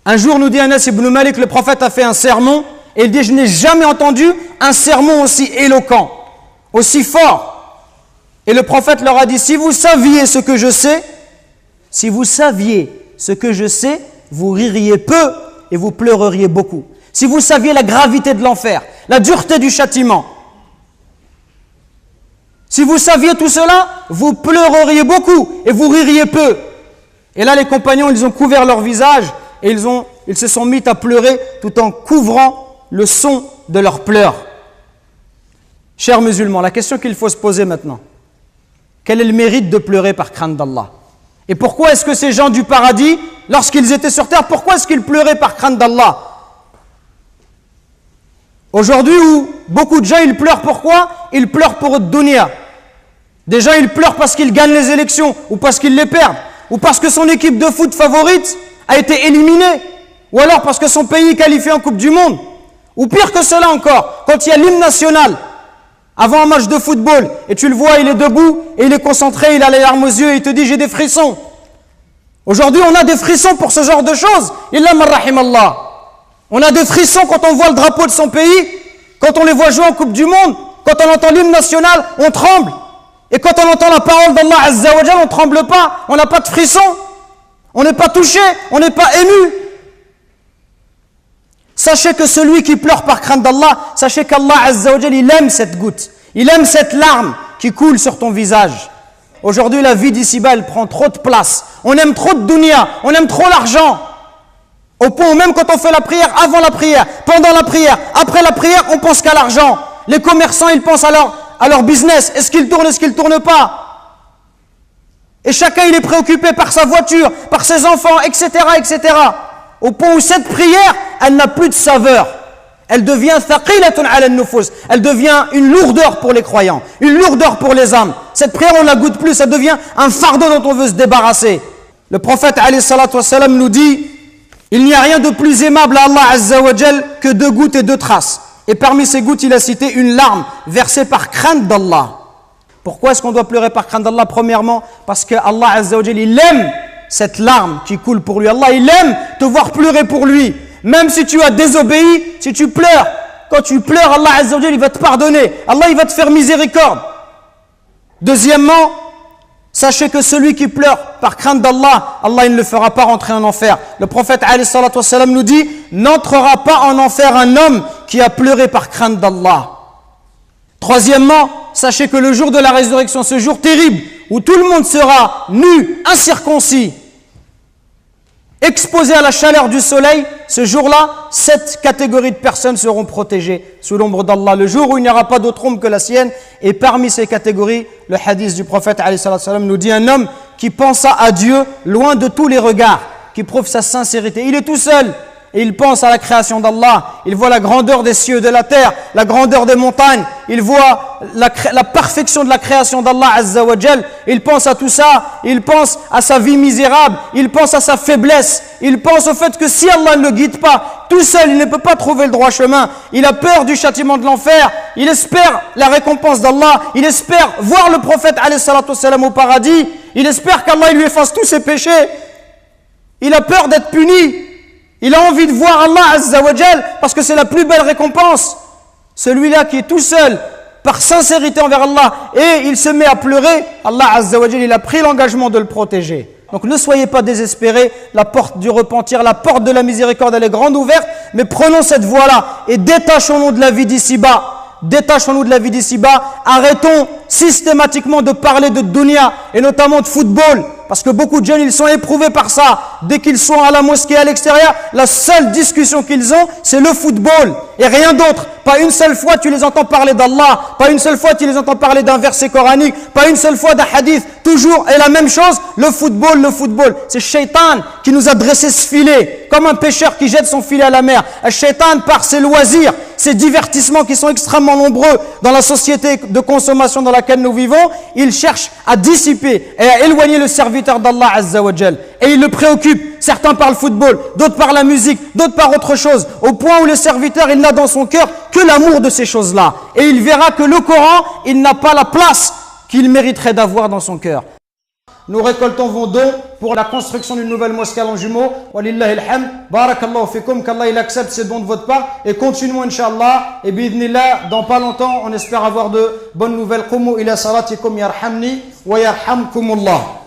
Un jour, nous dit Anas ibn Malik, le prophète a fait un sermon, et il dit, je n'ai jamais entendu un sermon aussi éloquent, aussi fort. Et le prophète leur a dit, si vous saviez ce que je sais, vous ririez peu et vous pleureriez beaucoup. Si vous saviez la gravité de l'enfer, la dureté du châtiment, si vous saviez tout cela, vous pleureriez beaucoup et vous ririez peu. Et là, les compagnons, ils ont couvert leur visage et ils se sont mis à pleurer tout en couvrant le son de leurs pleurs. Chers musulmans, la question qu'il faut se poser maintenant, quel est le mérite de pleurer par crainte d'Allah? Et pourquoi est-ce que ces gens du paradis, lorsqu'ils étaient sur terre, pourquoi est-ce qu'ils pleuraient par crainte d'Allah? Aujourd'hui, où beaucoup de gens, ils pleurent pourquoi? Ils pleurent pour dunya. Des gens, ils pleurent parce qu'ils gagnent les élections, ou parce qu'ils les perdent, ou parce que son équipe de foot favorite a été éliminée, ou alors parce que son pays est qualifié en Coupe du Monde. Ou pire que cela encore, quand il y a l'hymne national, avant un match de football, et tu le vois, il est debout, et il est concentré, il a les larmes aux yeux, et il te dit, j'ai des frissons. Aujourd'hui, on a des frissons pour ce genre de choses. Illa man rahimallah. On a des frissons quand on voit le drapeau de son pays, quand on les voit jouer en Coupe du Monde, quand on entend l'hymne national, on tremble. Et quand on entend la parole d'Allah Azza wa Jal, on ne tremble pas, on n'a pas de frissons, on n'est pas touché, on n'est pas ému. Sachez que celui qui pleure par crainte d'Allah, sachez qu'Allah Azza wa Jal, il aime cette goutte, il aime cette larme qui coule sur ton visage. Aujourd'hui, la vie d'ici-bas, elle prend trop de place. On aime trop de dunya, on aime trop l'argent. Au point où même quand on fait la prière, avant la prière, pendant la prière, après la prière, on pense qu'à l'argent. Les commerçants, ils pensent à leur business. Est-ce qu'il tourne, est-ce qu'il ne tourne pas? Et chacun, il est préoccupé par sa voiture, par ses enfants, etc., etc. Au point où cette prière, elle n'a plus de saveur. Elle devient thaqilatun ala an-nufus. Elle devient une lourdeur pour les croyants, une lourdeur pour les âmes. Cette prière, on ne la goûte plus, ça devient un fardeau dont on veut se débarrasser. Le prophète alayhi salatu wassalam nous dit, il n'y a rien de plus aimable à Allah Azza wa Jal que 2 gouttes et 2 traces. Et parmi ces gouttes, il a cité une larme versée par crainte d'Allah. Pourquoi est-ce qu'on doit pleurer par crainte d'Allah? Premièrement, parce que Allah Azza wa Jal, il aime cette larme qui coule pour lui. Allah, il aime te voir pleurer pour lui. Même si tu as désobéi, si tu pleures, quand tu pleures, Allah Azza wa Jal, il va te pardonner. Allah, il va te faire miséricorde. Deuxièmement, sachez que celui qui pleure par crainte d'Allah, Allah il ne le fera pas rentrer en enfer. Le prophète alayhi salatu wassalam nous dit, n'entrera pas en enfer un homme qui a pleuré par crainte d'Allah. Troisièmement, sachez que le jour de la résurrection, ce jour terrible, où tout le monde sera nu, incirconcis, exposé à la chaleur du soleil, ce jour-là, 7 catégories de personnes seront protégées sous l'ombre d'Allah. Le jour où il n'y aura pas d'autre ombre que la sienne. Et parmi ces catégories, le hadith du prophète alayhi salam nous dit un homme qui pensa à Dieu loin de tous les regards, qui prouve sa sincérité. Il est tout seul et il pense à la création d'Allah. Il voit la grandeur des cieux, de la terre, la grandeur des montagnes. Il voit la perfection de la création d'Allah Azza wa Jal. Il pense à tout ça. Il pense à sa vie misérable. Il pense à sa faiblesse. Il pense au fait que si Allah ne le guide pas, tout seul, il ne peut pas trouver le droit chemin. Il a peur du châtiment de l'enfer. Il espère la récompense d'Allah. Il espère voir le prophète alayhi salatu wassalam au paradis. Il espère qu'Allah lui efface tous ses péchés. Il a peur d'être puni. Il a envie de voir Allah Azza wa Jal parce que c'est la plus belle récompense. Celui-là qui est tout seul, par sincérité envers Allah, et il se met à pleurer, Allah Azza wa Jal, il a pris l'engagement de le protéger. Donc ne soyez pas désespérés, la porte du repentir, la porte de la miséricorde, elle est grande ouverte, mais prenons cette voie-là et détachons-nous de la vie d'ici-bas. Détachons-nous de la vie d'ici-bas, arrêtons systématiquement de parler de dunya et notamment de football. Parce que beaucoup de jeunes, ils sont éprouvés par ça. Dès qu'ils sont à la mosquée, à l'extérieur, la seule discussion qu'ils ont, c'est le football. Et rien d'autre. Pas une seule fois tu les entends parler d'Allah. Pas une seule fois tu les entends parler d'un verset coranique. Pas une seule fois d'un hadith. Toujours et la même chose, le football, le football. C'est Shaitan qui nous a dressé ce filet. Comme un pêcheur qui jette son filet à la mer. Shaitan, par ses loisirs, ses divertissements qui sont extrêmement nombreux dans la société de consommation dans laquelle nous vivons, il cherche à dissiper et à éloigner le serviteur d'Allah Azza wa Jal. Et il le préoccupe. Certains par le football, d'autres par la musique, d'autres par autre chose. Au point où le serviteur, il n'a dans son cœur que l'amour de ces choses-là. Et il verra que le Coran, il n'a pas la place qu'il mériterait d'avoir dans son cœur. Nous récoltons vos dons pour la construction d'une nouvelle mosquée à Longjumeau. Walillahi alhamd. Barakallahu fikum, qu'Allah il accepte ces dons de votre part. Et continuons, Inch'Allah. Et bi'idhnillah, dans pas longtemps, on espère avoir de bonnes nouvelles. Qumu ila salatikum yarhamni wa yarhamkumullah.